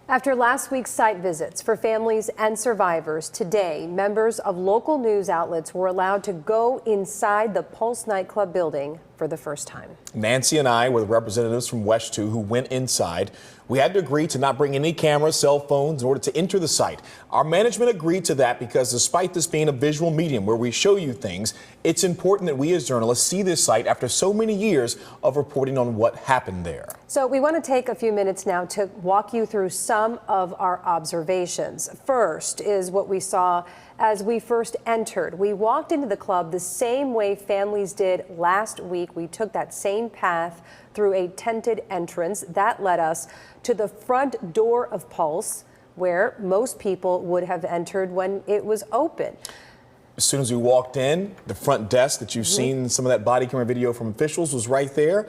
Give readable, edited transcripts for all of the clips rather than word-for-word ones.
After last week's site visits for families and survivors, today members of local news outlets were allowed to go inside the Pulse nightclub building for the first time. Nancy and I were the representatives from WESH 2 who went inside. We had to agree to not bring any cameras, cell phones in order to enter the site. Our management agreed to that because despite this being a visual medium where we show you things, it's important that we as journalists see this site after so many years of reporting on what happened there. So we want to take a few minutes now to walk you through some of our observations. First is what we saw as we first entered. We walked into the club the same way families did last week. We took that same path through a tented entrance that led us to the front door of Pulse, where most people would have entered when it was open. As soon as we walked in, the front desk that you've seen some of that body camera video from officials was right there.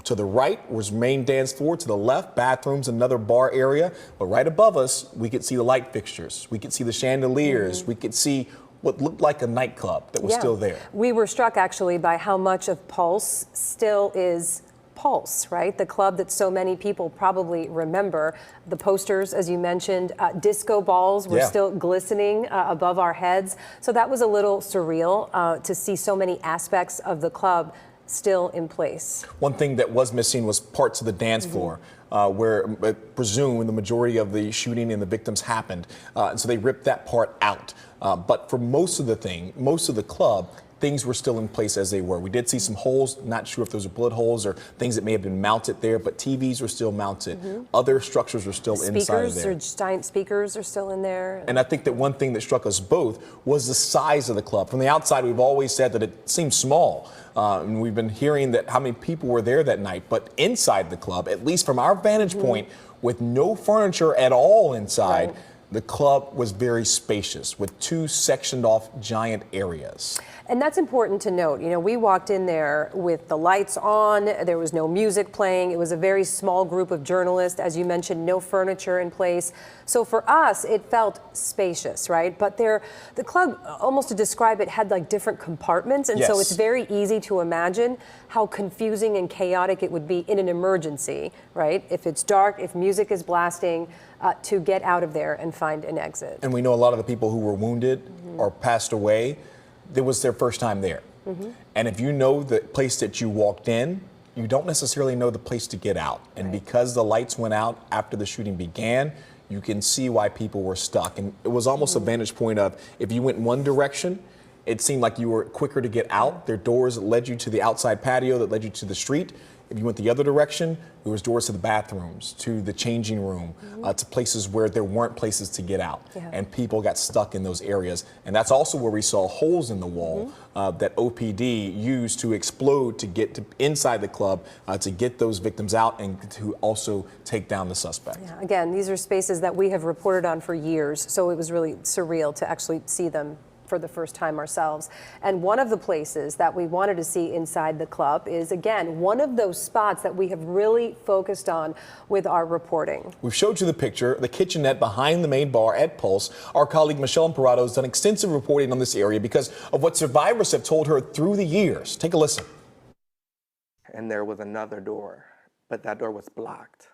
To the right was main dance floor. To the left, bathrooms, another bar area. But right above us, we could see the light fixtures. We could see the chandeliers. We could see what looked like a nightclub that was still there. We were struck actually by how much of Pulse still is Pulse, right? The club that so many people probably remember. The posters, as you mentioned, disco balls were still glistening above our heads. So that was a little surreal to see so many aspects of the club still in place. One thing that was missing was parts of the dance floor where I presume the majority of the shooting and the victims happened. And so they ripped that part out. But for most of the club, things were still in place as they were. We did see some holes, not sure if those are bullet holes or things that may have been mounted there, but TVs were still mounted. Other structures were still inside of there. Giant speakers are still in there. And I think that one thing that struck us both was the size of the club. From the outside, we've always said that it seemed small. And we've been hearing that how many people were there that night. But inside the club, at least from our vantage point, with no furniture at all inside, the club was very spacious with two sectioned off giant areas. And that's important to note. You know, we walked in there with the lights on. There was no music playing. It was a very small group of journalists. As you mentioned, no furniture in place. So for us, it felt spacious, right? But the club, almost to describe it, had like different compartments. And so it's very easy to imagine how confusing and chaotic it would be in an emergency, right? If it's dark, if music is blasting, to get out of there and find an exit. And we know a lot of the people who were wounded or passed away, it was their first time there. And if you know the place that you walked in, you don't necessarily know the place to get out. And because the lights went out after the shooting began, you can see why people were stuck. And it was almost a vantage point of if you went in one direction, it seemed like you were quicker to get out. Their doors led you to the outside patio that led you to the street. If you went the other direction, there was doors to the bathrooms, to the changing room, to places where there weren't places to get out. And people got stuck in those areas. And that's also where we saw holes in the wall that OPD used to explode to get to inside the club to get those victims out and to also take down the suspect. Again, these are spaces that we have reported on for years, so it was really surreal to actually see them for the first time ourselves. And one of the places that we wanted to see inside the club is, again, one of those spots that we have really focused on with our reporting. We've showed you the picture, the kitchenette behind the main bar at Pulse. Our colleague Michelle Imparato has done extensive reporting on this area because of what survivors have told her through the years. Take a listen. And there was another door, but that door was blocked.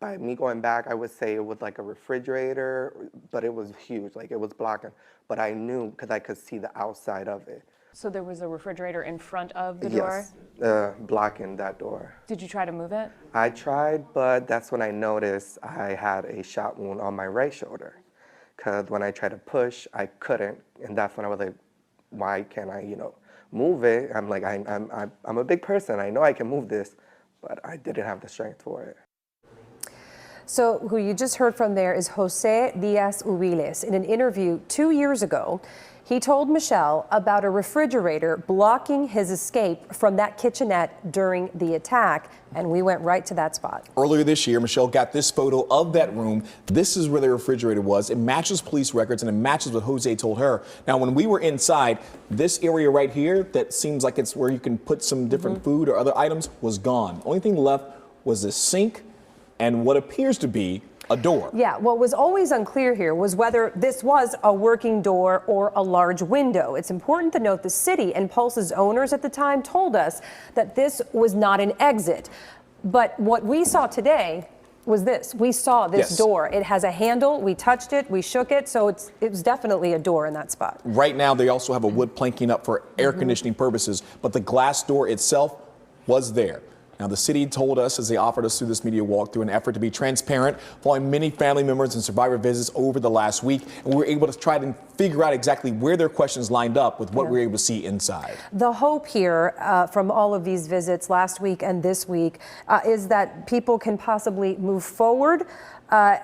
By me going back, I would say it was like a refrigerator, but it was huge, like it was blocking. But I knew because I could see the outside of it. So there was a refrigerator in front of the door? Yes, blocking that door. Did you try to move it? I tried, but that's when I noticed I had a shot wound on my right shoulder. Because when I tried to push, I couldn't. And that's when I was like, why can't I, move it? I'm like, I'm a big person. I know I can move this, but I didn't have the strength for it. So who you just heard from there is Jose Diaz-Ubiles. In an interview 2 years ago, he told Michelle about a refrigerator blocking his escape from that kitchenette during the attack, and we went right to that spot. Earlier this year, Michelle got this photo of that room. This is where the refrigerator was. It matches police records and it matches what Jose told her. Now, when we were inside, this area right here that seems like it's where you can put some different food or other items was gone. Only thing left was the sink and what appears to be a door. Yeah, what was always unclear here was whether this was a working door or a large window. It's important to note the city and Pulse's owners at the time told us that this was not an exit. But what we saw today was this. We saw this Yes. door. It has a handle. We touched it. We shook it. So it was definitely a door in that spot. Right now, they also have a wood planking up for air conditioning purposes, but the glass door itself was there. Now, the city told us as they offered us through this media walkthrough an effort to be transparent following many family members and survivor visits over the last week, and we were able to try to figure out exactly where their questions lined up with what we were able to see inside. The hope here from all of these visits last week and this week is that people can possibly move forward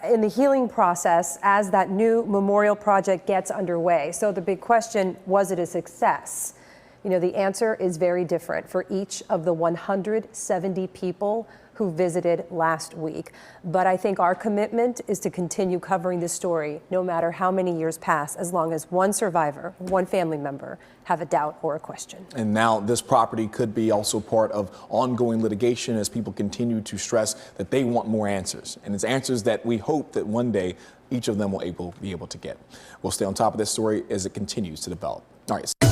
in the healing process as that new memorial project gets underway. So the big question, was it a success? You know, the answer is very different for each of the 170 people who visited last week. But I think our commitment is to continue covering this story no matter how many years pass, as long as one survivor, one family member have a doubt or a question. And now this property could be also part of ongoing litigation as people continue to stress that they want more answers. And it's answers that we hope that one day each of them will be able to get. We'll stay on top of this story as it continues to develop. All right.